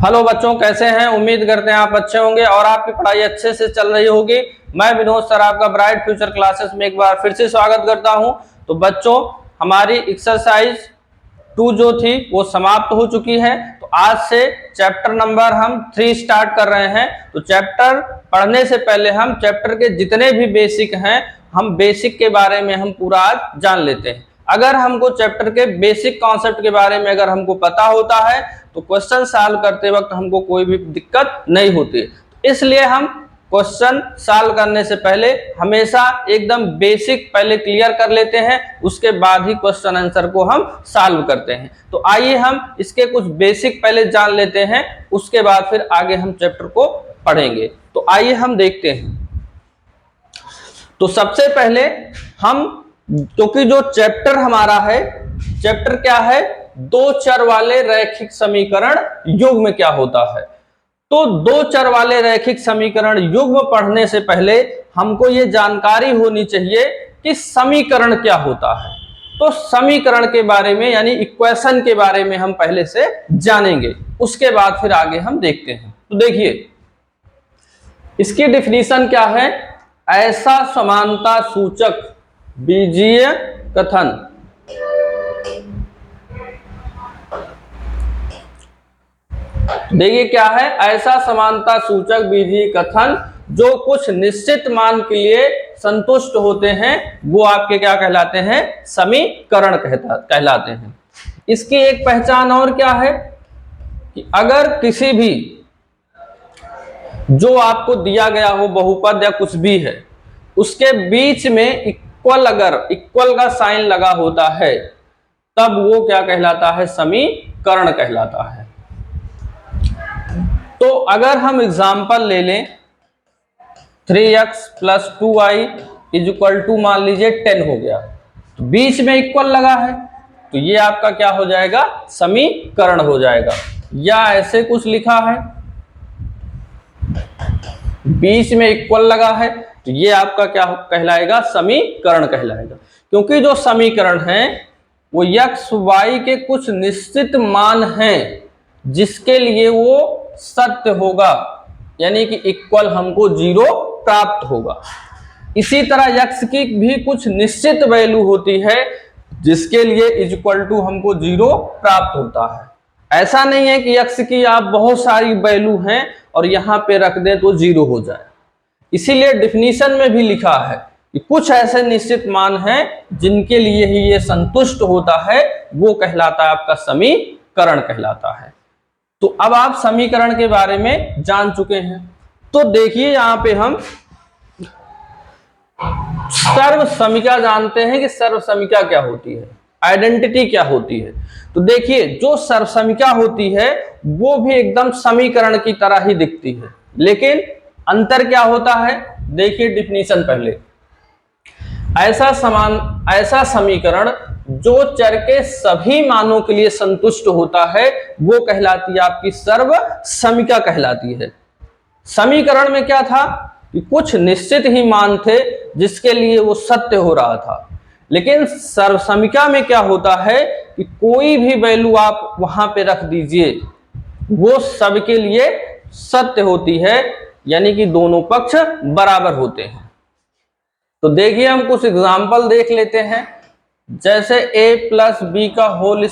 Hello बच्चों, कैसे हैं? उम्मीद करते हैं आप अच्छे होंगे और आपकी पढ़ाई अच्छे से चल रही होगी। मैं विनोद सर आपका ब्राइट फ्यूचर क्लासेस में एक बार फिर से स्वागत करता हूं। तो बच्चों, हमारी एक्सरसाइज 2 जो थी वो समाप्त हो चुकी है। तो आज से चैप्टर नंबर हम 3 स्टार्ट कर रहे हैं। तो चैप्टर पढ़ने से पहले हम चैप्टर के जितने भी बेसिक हैं, हम बेसिक के बारे में हम पूरा आज जान लेते हैं। अगर हमको चैप्टर के बेसिक कॉन्सेप्ट के बारे में अगर हमको पता होता है तो क्वेश्चन सॉल्व करते वक्त हमको कोई भी दिक्कत नहीं होती। इसलिए हम क्वेश्चन सॉल्व करने से पहले हमेशा एकदम बेसिक पहले क्लियर कर लेते हैं, उसके बाद ही क्वेश्चन आंसर को हम सॉल्व करते हैं। तो आइए हम इसके कुछ बेसिक पहले जान लेते हैं, उसके बाद फिर आगे हम चैप्टर को पढ़ेंगे। तो आइए हम देखते हैं। तो सबसे पहले हम, क्योंकि जो चैप्टर हमारा है, चैप्टर क्या है? दो चर वाले रैखिक समीकरण युग्म क्या होता है। तो दो चर वाले रैखिक समीकरण युग्म पढ़ने से पहले हमको ये जानकारी होनी चाहिए कि समीकरण क्या होता है। तो समीकरण के बारे में यानी इक्वेशन के बारे में हम पहले से जानेंगे, उसके बाद फिर आगे हम देखते हैं। तो देखिए, इसकी डिफिनीशन क्या है? ऐसा समानता सूचक बीजीय कथन। देखिए क्या है? ऐसा समानता सूचक बीजीय कथन जो कुछ निश्चित मान के लिए संतुष्ट होते हैं, वो आपके क्या कहलाते हैं? समीकरण कहलाते हैं। इसकी एक पहचान और क्या है कि अगर किसी भी जो आपको दिया गया हो बहुपद या कुछ भी है, उसके बीच में इक्वल, अगर इक्वल का साइन लगा होता है, तब वो क्या कहलाता है? समीकरण कहलाता है। तो अगर हम एग्जाम्पल ले लें, 3x + 2y = मान लीजिए 10 हो गया, तो बीच में इक्वल लगा है, तो ये आपका क्या हो जाएगा? समीकरण हो जाएगा। या ऐसे कुछ लिखा है, बीच में इक्वल लगा है, तो ये आपका क्या कहलाएगा? समीकरण कहलाएगा। क्योंकि जो समीकरण है वो x y के कुछ निश्चित मान हैं जिसके लिए वो सत्य होगा, यानी कि इक्वल हमको 0 प्राप्त होगा। इसी तरह x की भी कुछ निश्चित वैल्यू होती है जिसके लिए = हमको 0 प्राप्त होता है। ऐसा नहीं है कि x की आप बहुत सारी वैल्यू हैं और यहां पे रख दें तो 0 हो जाए। इसीलिए डिफिनीशन में भी लिखा है कि कुछ ऐसे निश्चित मान हैं जिनके लिए ही ये संतुष्ट होता है, वो कहलाता है आपका समीकरण कहलाता है। तो अब आप समीकरण के बारे में जान चुके हैं। तो देखिए, यहां पे हम सर्वसमीका जानते हैं कि सर्वसमीका क्या होती है, आइडेंटिटी क्या होती है। तो देखिए, जो सर्वसमीका होती है वो भी एकदम समीकरण की तरह ही दिखती है, लेकिन अंतर क्या होता है? देखिए डिफिनीशन पहले। ऐसा समीकरण जो चर के सभी मानों के लिए संतुष्ट होता है, वो कहलाती है आपकी सर्वसमीका कहलाती है। समीकरण में क्या था कि कुछ निश्चित ही मान थे जिसके लिए वो सत्य हो रहा था, लेकिन सर्वसमीका में क्या होता है कि कोई भी वैल्यू आप वहां पे रख दीजिए, वो सबके लिए सत्य होती है, यानी कि दोनों पक्ष बराबर होते हैं। तो देखिए, हम कुछ एग्जाम्पल देख लेते हैं। जैसे a + b² = a²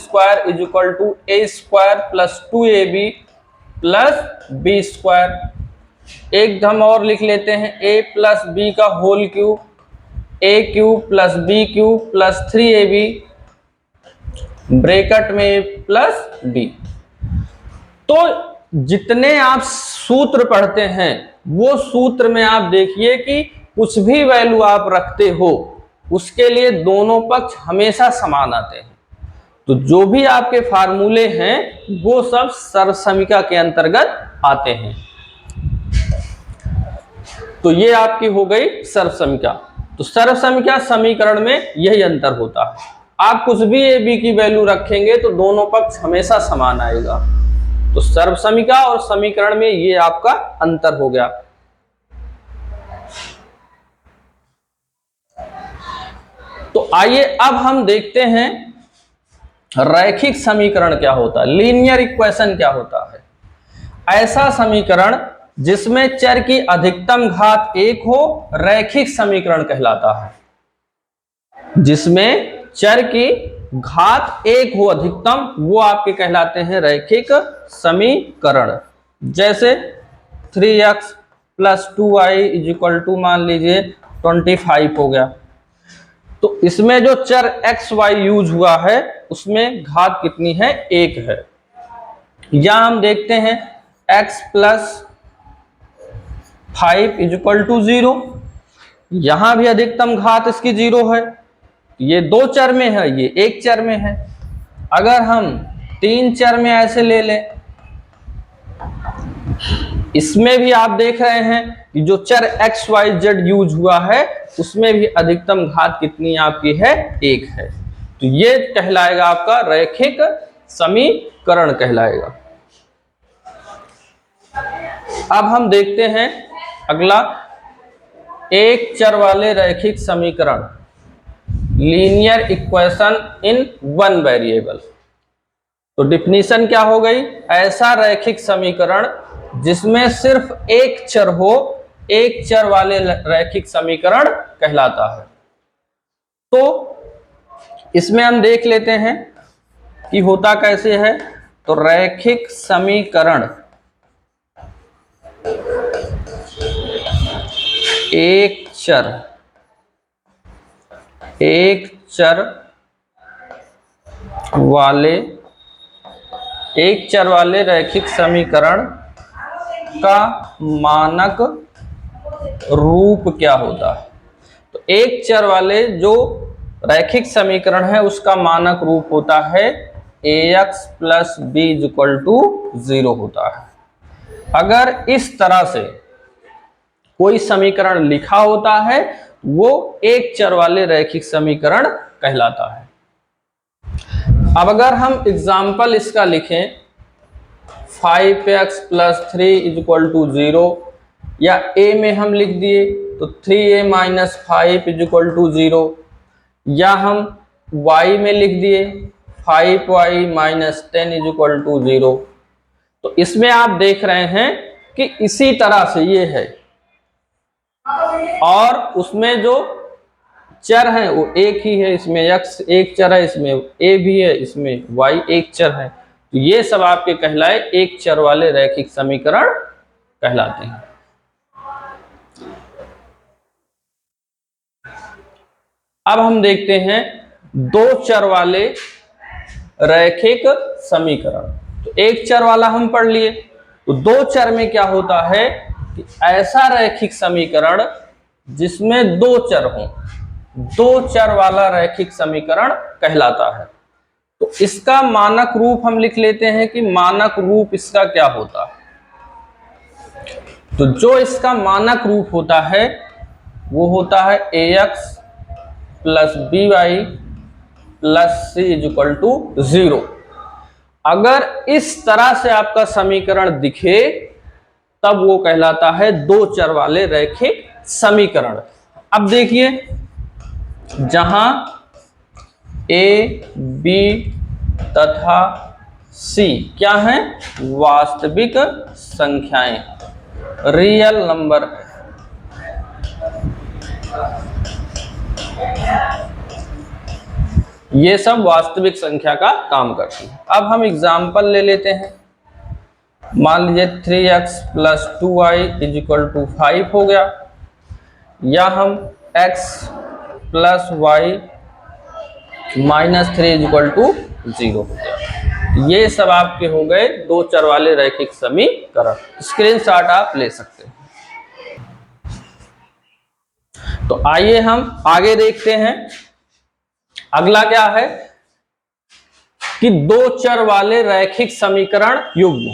+ 2ab + b²। एक हम और लिख लेते हैं, a + b³ a³ + b³ + 3ab bracket में a + b। तो जितने आप सूत्र पढ़ते हैं, वो सूत्र में आप देखिए कि कुछ भी वैल्यू आप रखते हो उसके लिए दोनों पक्ष हमेशा समान आते हैं। तो जो भी आपके फार्मूले हैं वो सब सर्वसमीका के अंतर्गत आते हैं। तो ये आपकी हो गई सर्वसमीका। तो सर्वसमीका समीकरण में यही अंतर होता है। आप कुछ भी a b की वैल्यू रखेंगे तो दोनों पक्ष हमेशा समान आएगा। तो सर्वसमीका और समीकरण में ये आपका अंतर हो गया। तो आइए अब हम देखते हैं रैखिक समीकरण क्या होता है, लीनियर इक्वेशन क्या होता है। ऐसा समीकरण जिसमें चर की अधिकतम घात 1 हो रैखिक समीकरण कहलाता है। जिसमें चर की घात 1 हो अधिकतम, वो आपके कहलाते हैं रैखिक समीकरण। जैसे 3x + 2y = मान लीजिए 25 हो गया, तो इसमें जो चर x y यूज हुआ है उसमें घात कितनी है, 1 है। या हम देखते हैं x + 5 = 0, यहां भी अधिकतम घात इसकी 0 है। ये 2 चर में है, ये 1 चर में है। अगर हम 3 चर में ऐसे ले लें, इसमें भी आप देख रहे हैं कि जो चर x y z यूज हुआ है उसमें भी अधिकतम घात कितनी आपकी है, 1 है। तो ये कहलाएगा आपका रैखिक समीकरण कहलाएगा। अब हम देखते हैं अगला, एक चर वाले रैखिक समीकरण, linear equation in one variable. तो डिफिनीशन क्या हो गई, ऐसा रैखिक समीकरण जिसमें सिर्फ एक चर हो, एक चर वाले रैखिक समीकरण कहलाता है। तो इसमें हम देख लेते हैं कि होता कैसे है। तो रैखिक समीकरण एक चर वाले रैखिक समीकरण का मानक रूप क्या होता है। तो एक चर वाले जो रैखिक समीकरण है उसका मानक रूप होता है ax + b = 0 होता है। अगर इस तरह से कोई समीकरण लिखा होता है वो एक चर वाले रैखिक समीकरण कहलाता है। अब अगर हम एग्जाम्पल इसका लिखें, 5x + 3 = 0, या a में हम लिख दिए तो 3a - 5 = 0, या हम y में लिख दिए 5y - 10 = 0। तो इसमें आप देख रहे हैं कि इसी तरह से ये है, और उसमें जो चर है वो एक ही है। इसमें x एक चर है, इसमें a भी है, इसमें y एक चर है। तो ये सब आपके कहलाए एक चर वाले रैखिक समीकरण कहलाते हैं। अब हम देखते हैं दो चर वाले रैखिक समीकरण। तो एक चर वाला हम पढ़ लिए, तो दो चर में क्या होता है कि ऐसा रैखिक समीकरण जिसमें दो चर हों, दो चर वाला रैखिक समीकरण कहलाता है। तो इसका मानक रूप हम लिख लेते हैं कि मानक रूप इसका क्या होता है। तो जो इसका मानक रूप होता है वो होता है ax + by + c = 0। अगर इस तरह से आपका समीकरण दिखे तब वो कहलाता है दो चर वाले रैखिक समीकरण। अब देखिए, जहां a, b तथा c क्या है, वास्तविक संख्याएं, रियल नंबर है। ये सब वास्तविक संख्या का काम करती है। अब हम एग्जाम्पल ले लेते हैं। मान लीजिए 3x + 2y = 5 हो गया, या हम x + y - 3 = 0 हो गया। ये सब आपके हो गए दो चर वाले रैखिक समीकरण। स्क्रीनशॉट आप ले सकते हैं। तो आइए हम आगे देखते हैं। अगला क्या है कि दो चर वाले रैखिक समीकरण युग्म।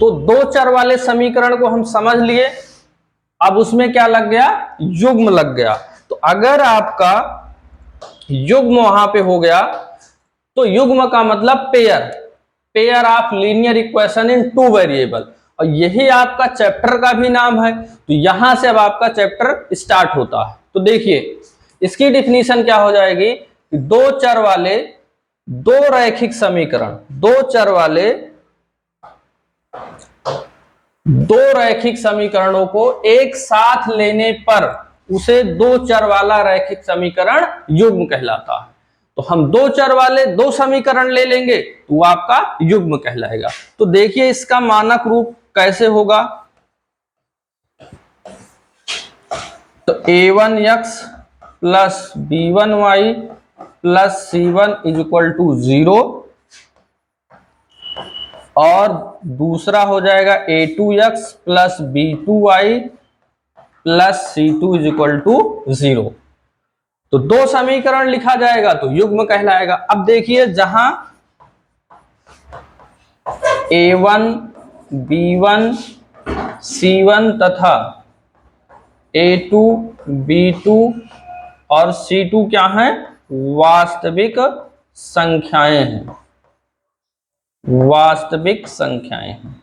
तो दो चर वाले समीकरण को हम समझ लिए, अब उसमें क्या लग गया, युग्म लग गया। तो अगर आपका युग्म वहां पे हो गया तो युग्म का मतलब pair of linear equation in two variable, और यही आपका चैप्टर का भी नाम है। तो यहां से अब आपका चैप्टर स्टार्ट होता है। तो देखिए इसकी डिफिनीशन क्या हो जाएगी कि दो चर वाले दो रैखिक समीकरण, दो चर वाले दो रैखिक समीकरणों को एक साथ लेने पर उसे दो चर वाला रैखिक समीकरण युग्म कहलाता है। तो हम दो चर वाले दो समीकरण ले लेंगे तो वो आपका युग्म कहलाएगा। तो देखिए इसका मानक रूप कैसे होगा। तो a1x plus b1y plus c1 is equal to 0 और दूसरा हो जाएगा a2x plus b2y plus c2 is equal to 0। तो दो समीकरण लिखा जाएगा तो युग्म कहलाएगा। अब देखिए जहां a1 b1 c1 तथा a2 b2 और c2 क्या है, वास्तविक संख्याएं हैं, वास्तविक संख्याएं हैं।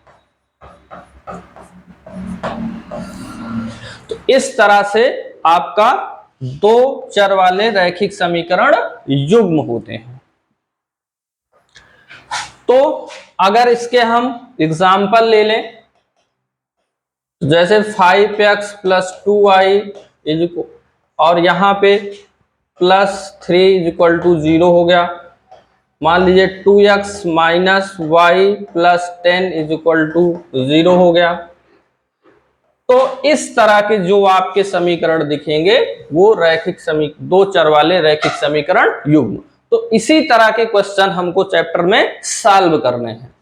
तो इस तरह से आपका दो चर वाले रैखिक समीकरण युग्म होते हैं। तो अगर इसके हम एग्जाम्पल ले लें, जैसे 5x प्लस 2y और यहां पे प्लस 3 इज इक्वल टू 0 हो गया। मान लीजिए 2x minus Y plus 10 is equal to 0 हो गया। तो इस तरह के जो आपके समीकरण दिखेंगे वो रैखिक दो चर वाले रैखिक समीकरण युग्म। तो इसी तरह के क्वेश्चन हमको चैप्टर में सॉल्व करने हैं।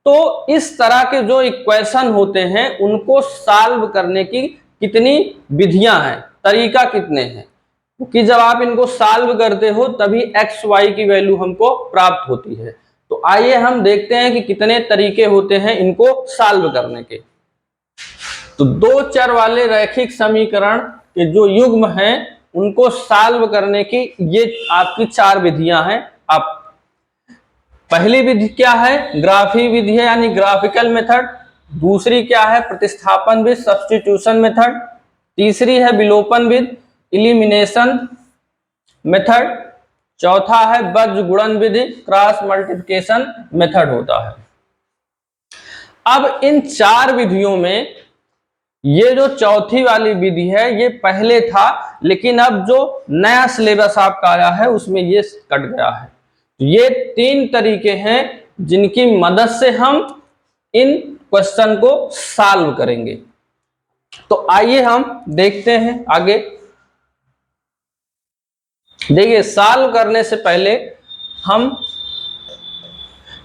तो इस तरह के जो इक्वेशन होते हैं उनको सॉल्व करने की कितनी विधियां हैं, तरीका कितने हैं, क्योंकि जब आप इनको सॉल्व करते हो तभी एक्स वाई की वैल्यू हमको प्राप्त होती है। तो आइए हम देखते हैं कि कितने तरीके होते हैं इनको सॉल्व करने के। तो दो चर वाले रैखिक समीकरण के जो युग्म हैं उनको सॉल्व करने की ये आपकी चार विधियां हैं। अब पहली विधि क्या है, ग्राफी विधि है यानी ग्राफिकल मेथड। दूसरी क्या है, प्रतिस्थापन विधि सब्स्टिट्यूशन मेथड। तीसरी है विलोपन विधि इलिमिनेशन मेथड। चौथा है बज्र गुणन विधि क्रॉस मल्टीप्लिकेशन मेथड होता है। अब इन चार विधियों में ये जो चौथी वाली विधि है ये पहले था, लेकिन अब जो नया सिलेबस आपका आया है उसमें ये कट गया है। तो ये तीन तरीके हैं जिनकी मदद से हम इन क्वेश्चन को सॉल्व करेंगे। तो आइए हम देखते हैं आगे। देखिए सॉल्व करने से पहले हम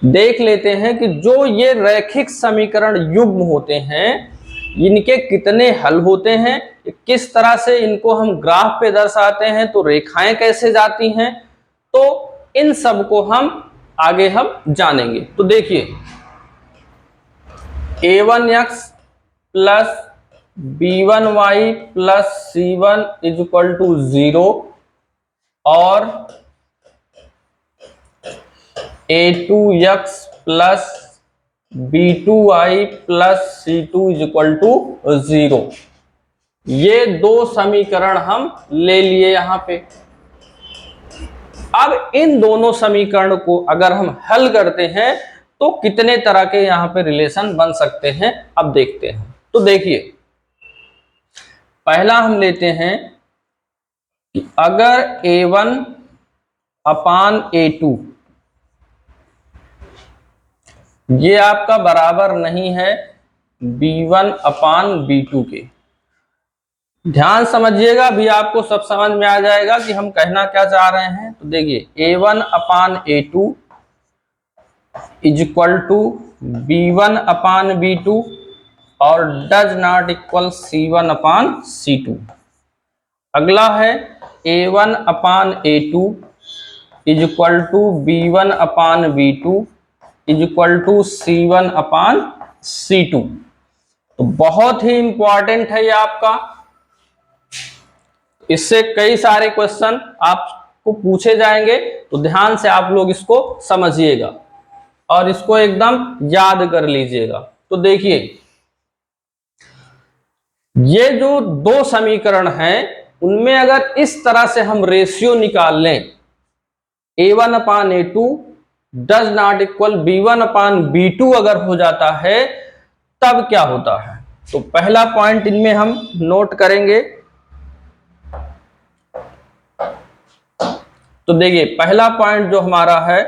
देख लेते हैं कि जो ये रैखिक समीकरण युग्म होते हैं इनके कितने हल होते हैं, किस तरह से इनको हम ग्राफ पे दर्शाते हैं, तो रेखाएं कैसे जाती हैं, तो इन सब को हम आगे हम जानेंगे। तो देखिए a1x plus b1y plus c1 is equal to 0 और a2x plus b2y plus c2 is equal to 0। ये दो समीकरण हम ले लिए यहां पे। अब इन दोनों समीकरण को अगर हम हल करते हैं तो कितने तरह के यहां पे रिलेशन बन सकते हैं, अब देखते हैं। तो देखिए पहला हम लेते हैं कि अगर a1 अपान a2 ये आपका बराबर नहीं है b1 अपान b2 के। ध्यान समझिएगा, अभी आपको सब समझ में आ जाएगा कि हम कहना क्या चाह रहे हैं। तो देखिए a1 upon a2 is equal to b1 upon b2 और does not equal c1 upon c2। अगला है a1 upon a2 is equal to b1 upon b2 is equal to c1 upon c2। तो बहुत ही इंपॉर्टेंट है ये आपका, इससे कई सारे क्वेश्चन आपको पूछे जाएंगे। तो ध्यान से आप लोग इसको समझिएगा और इसको एकदम याद कर लीजिएगा। तो देखिए ये जो दो समीकरण हैं उनमें अगर इस तरह से हम रेशियो निकाल लें a1 upon a2 does not equal b1 upon b2 अगर हो जाता है तब क्या होता है। तो पहला पॉइंट इनमें हम नोट करेंगे। तो देखिए पहला पॉइंट जो हमारा है,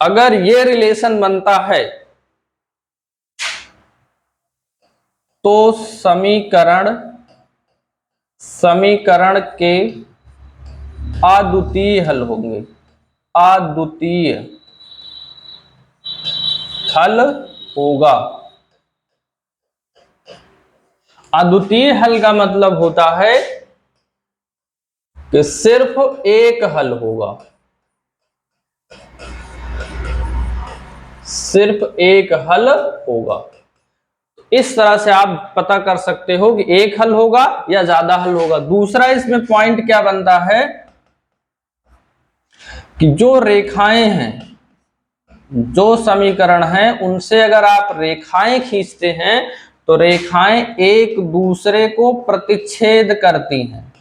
अगर ये रिलेशन बनता है तो समीकरण के अद्वितीय हल होंगे, अद्वितीय हल होगा। अद्वितीय हल का मतलब होता है कि सिर्फ एक हल होगा, सिर्फ एक हल होगा। इस तरह से आप पता कर सकते हो कि एक हल होगा या ज्यादा हल होगा। दूसरा इसमें पॉइंट क्या बनता है कि जो रेखाएं हैं, जो समीकरण हैं, उनसे अगर आप रेखाएं खींचते हैं तो रेखाएं एक दूसरे को प्रतिच्छेद करती हैं,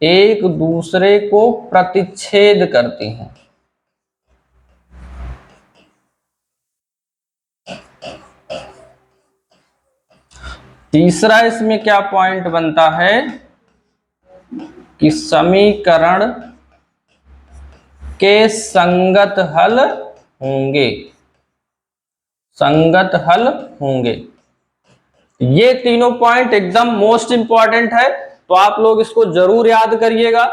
एक दूसरे को प्रतिच्छेद करती हैं। तीसरा इसमें क्या पॉइंट बनता है कि समीकरण के संगत हल होंगे, संगत हल होंगे। ये तीनों पॉइंट एकदम मोस्ट इंपॉर्टेंट है, तो आप लोग इसको जरूर याद करिएगा।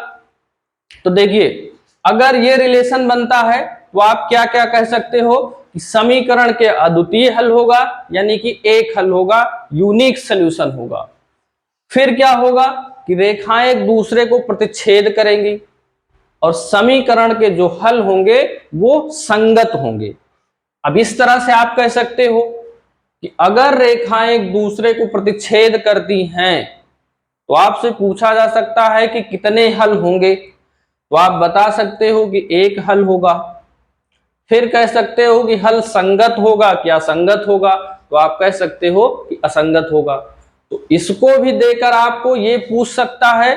तो देखिए अगर ये रिलेशन बनता है तो आप क्या क्या कह सकते हो कि समीकरण के अद्वितीय हल होगा, यानी कि एक हल होगा, यूनिक सॉल्यूशन होगा। फिर क्या होगा कि रेखाएं एक दूसरे को प्रतिच्छेद करेंगी और समीकरण के जो हल होंगे वो संगत होंगे। अब इस तरह से आप कह सकते हो कि अगर रेखाएं एक दूसरे को प्रतिच्छेद करती हैं तो आपसे पूछा जा सकता है कि कितने हल होंगे, तो आप बता सकते हो कि एक हल होगा। फिर कह सकते हो कि हल संगत होगा क्या असंगत होगा, तो आप कह सकते हो कि असंगत होगा। तो इसको भी देकर आपको ये पूछ सकता है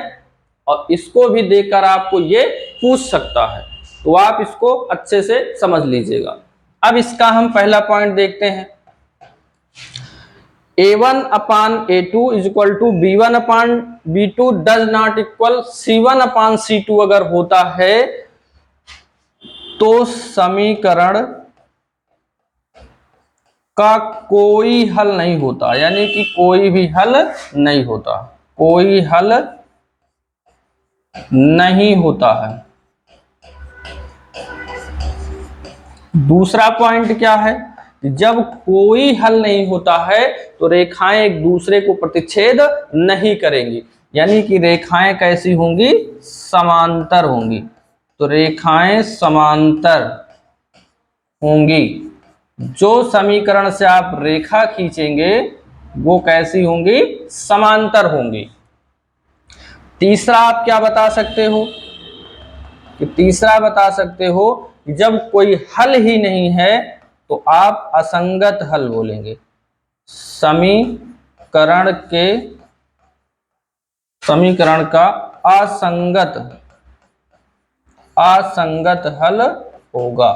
और इसको भी देकर आपको ये पूछ सकता है, तो आप इसको अच्छे से समझ लीजिएगा। अब इसका हम पहला पॉइंट देखते हैं। A1 upon A2 is equal to B1 upon B2 does not equal C1 upon C2 अगर होता है तो समीकरण का कोई हल नहीं होता, यानी कि कोई भी हल नहीं होता, कोई हल नहीं होता है। दूसरा पॉइंट क्या है, जब कोई हल नहीं होता है तो रेखाएं एक दूसरे को प्रतिच्छेद नहीं करेंगी, यानी कि रेखाएं कैसी होंगी, समांतर होंगी। तो रेखाएं समांतर होंगी, जो समीकरण से आप रेखा खींचेंगे वो कैसी होंगी, समांतर होंगी। तीसरा आप क्या बता सकते हो कि तीसरा बता सकते हो कि जब कोई हल ही नहीं है तो आप असंगत हल बोलेंगे। समीकरण का असंगत हल होगा।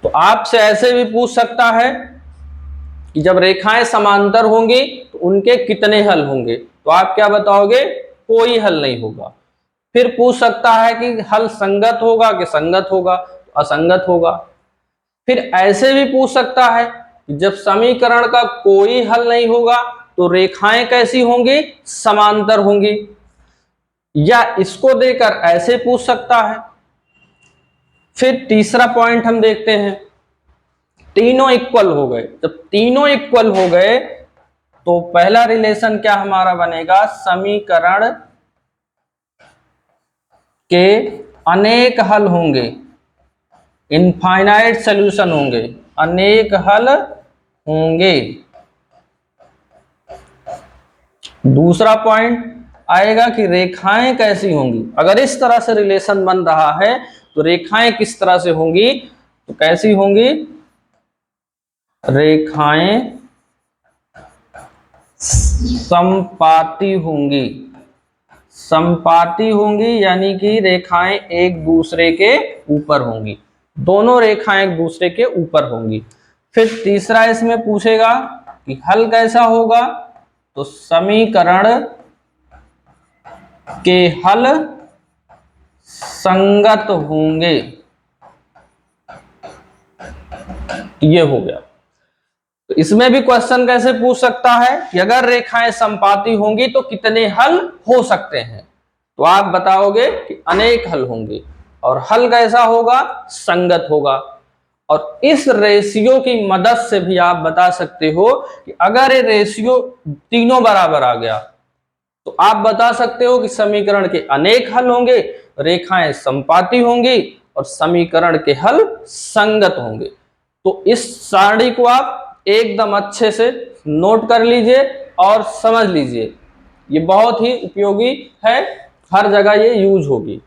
तो आपसे ऐसे भी पूछ सकता है कि जब रेखाएं समांतर होंगी तो उनके कितने हल होंगे, तो आप क्या बताओगे, कोई हल नहीं होगा। फिर पूछ सकता है कि हल संगत होगा कि संगत होगा, तो असंगत होगा। फिर ऐसे भी पूछ सकता है कि जब समीकरण का कोई हल नहीं होगा तो रेखाएं कैसी होंगी, समांतर होंगी। या इसको देकर ऐसे पूछ सकता है। फिर तीसरा पॉइंट हम देखते हैं, तीनों इक्वल हो गए। जब तीनों इक्वल हो गए तो पहला रिलेशन क्या हमारा बनेगा, समीकरण के अनेक हल होंगे, इनफाइनाइट सॉल्यूशन होंगे, अनेक हल होंगे। दूसरा पॉइंट आएगा कि रेखाएं कैसी होंगी। अगर इस तरह से रिलेशन बन रहा है तो रेखाएं किस तरह से होंगी, तो कैसी होंगी, रेखाएं समपाती होंगी, समपाती होंगी, यानी कि रेखाएं एक दूसरे के ऊपर होंगी। दोनों रेखाएं एक दूसरे के ऊपर होंगी। फिर तीसरा इसमें पूछेगा कि हल कैसा होगा, तो समीकरण के हल संगत होंगे। ये हो गया। तो इसमें भी क्वेश्चन कैसे पूछ सकता है कि अगर रेखाएं समपाती होंगी तो कितने हल हो सकते हैं, तो आप बताओगे कि अनेक हल होंगे। और हल कैसा होगा, संगत होगा। और इस रेशियो की मदद से भी आप बता सकते हो कि अगर ये रेशियो तीनों बराबर आ गया तो आप बता सकते हो कि समीकरण के अनेक हल होंगे, रेखाएं समपाती होंगी और समीकरण के हल संगत होंगे। तो इस सारणी को आप एकदम अच्छे से नोट कर लीजिए और समझ लीजिए, ये बहुत ही उपयोगी है, हर जगह ये यूज होगी।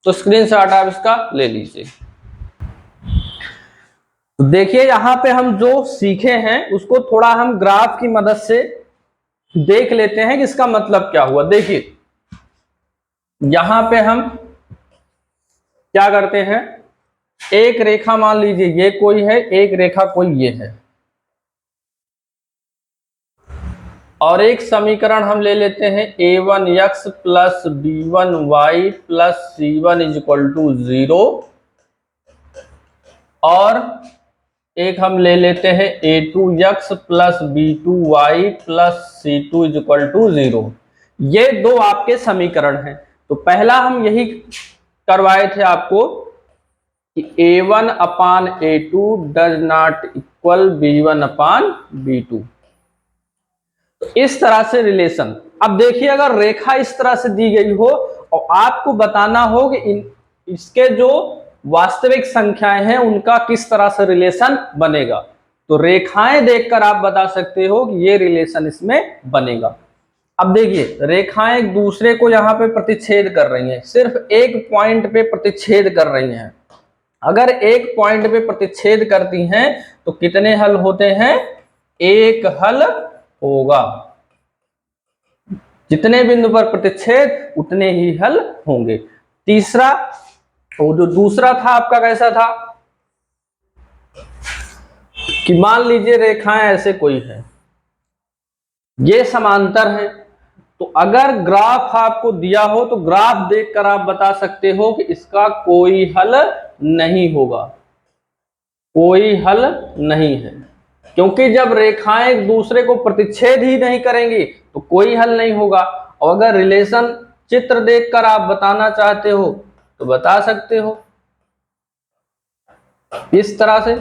तो स्क्रीनशॉट आप इसका ले लीजिए। तो देखिए यहां पे हम जो सीखे हैं उसको थोड़ा हम ग्राफ की मदद से देख लेते हैं कि इसका मतलब क्या हुआ। देखिए यहां पे हम क्या करते हैं, एक रेखा मान लीजिए ये कोई है, एक रेखा कोई ये है, और एक समीकरण हम ले लेते हैं a1x plus b1y plus c1 is equal to 0, और एक हम ले लेते हैं a2x plus b2y plus c2 is equal to 0। ये दो आपके समीकरण हैं। तो पहला हम यही करवाए थे आपको कि a1 upon a2 does not equal b1 upon b2। तो इस तरह से रिलेशन। अब देखिए अगर रेखा इस तरह से दी गई हो और आपको बताना हो कि इसके जो वास्तविक संख्याएं हैं उनका किस तरह से रिलेशन बनेगा, तो रेखाएं देखकर आप बता सकते हो कि ये रिलेशन इसमें बनेगा। अब देखिए रेखाएं एक दूसरे को यहाँ पे प्रतिच्छेद कर रही हैं, सिर्फ एक पॉइंट पे प्रतिच्छेद कर रही हैं। अगर एक पॉइंट पे प्रतिच्छेद करती हैं तो कितने हल होते हैं, एक हल होगा। जितने बिंदु पर प्रतिच्छेद उतने ही हल होंगे। तीसरा, तो जो दूसरा था आपका कैसा था कि मान लीजिए रेखाएं ऐसे कोई है, ये समांतर है, तो अगर ग्राफ आपको दिया हो तो ग्राफ देखकर आप बता सकते हो कि इसका कोई हल नहीं होगा, कोई हल नहीं है। क्योंकि जब रेखाएं एक दूसरे को प्रतिच्छेद ही नहीं करेंगी तो कोई हल नहीं होगा। और अगर रिलेशन चित्र देखकर आप बताना चाहते हो तो बता सकते हो इस तरह से।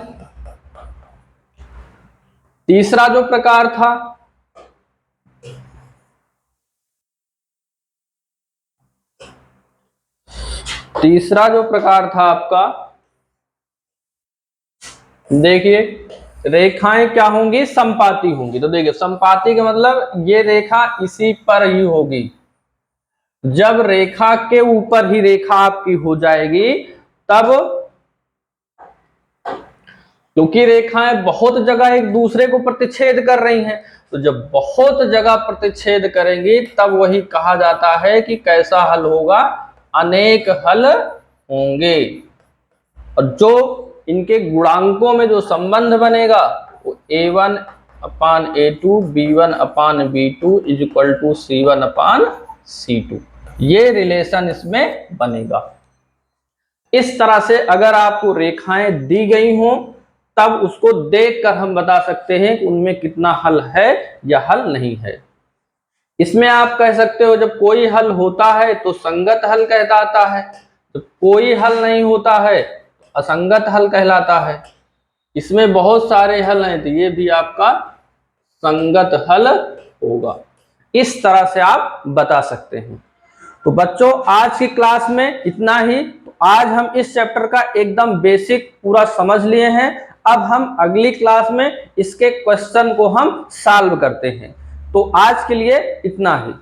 तीसरा जो प्रकार था, तीसरा जो प्रकार था आपका, देखिए रेखाएं क्या होंगी, समपाती होंगी। तो देखिए समपाती का मतलब ये रेखा इसी पर ही होगी। जब रेखा के ऊपर ही रेखा आपकी हो जाएगी तब, क्योंकि रेखाएं बहुत जगह एक दूसरे को प्रतिच्छेद कर रही हैं, तो जब बहुत जगह प्रतिच्छेद करेंगी तब वही कहा जाता है कि कैसा हल होगा, अनेक हल होंगे। और जो इनके गुणांकों में जो संबंध बनेगा वो a1 upon a2 b1 upon b2 is equal to c1 upon c2, ये रिलेशन इसमें बनेगा। इस तरह से अगर आपको रेखाएं दी गई हों तब उसको देखकर हम बता सकते हैं कि उनमें कितना हल है या हल नहीं है। इसमें आप कह सकते हो जब कोई हल होता है तो संगत हल कहलाता है, तो कोई हल नहीं होता है असंगत हल कहलाता है। इसमें बहुत सारे हल हैं तो ये भी आपका संगत हल होगा। इस तरह से आप बता सकते हैं। तो बच्चों आज की क्लास में इतना ही। तो आज हम इस चैप्टर का एकदम बेसिक पूरा समझ लिए हैं। अब हम अगली क्लास में इसके क्वेश्चन को हम सॉल्व करते हैं। तो आज के लिए इतना ही।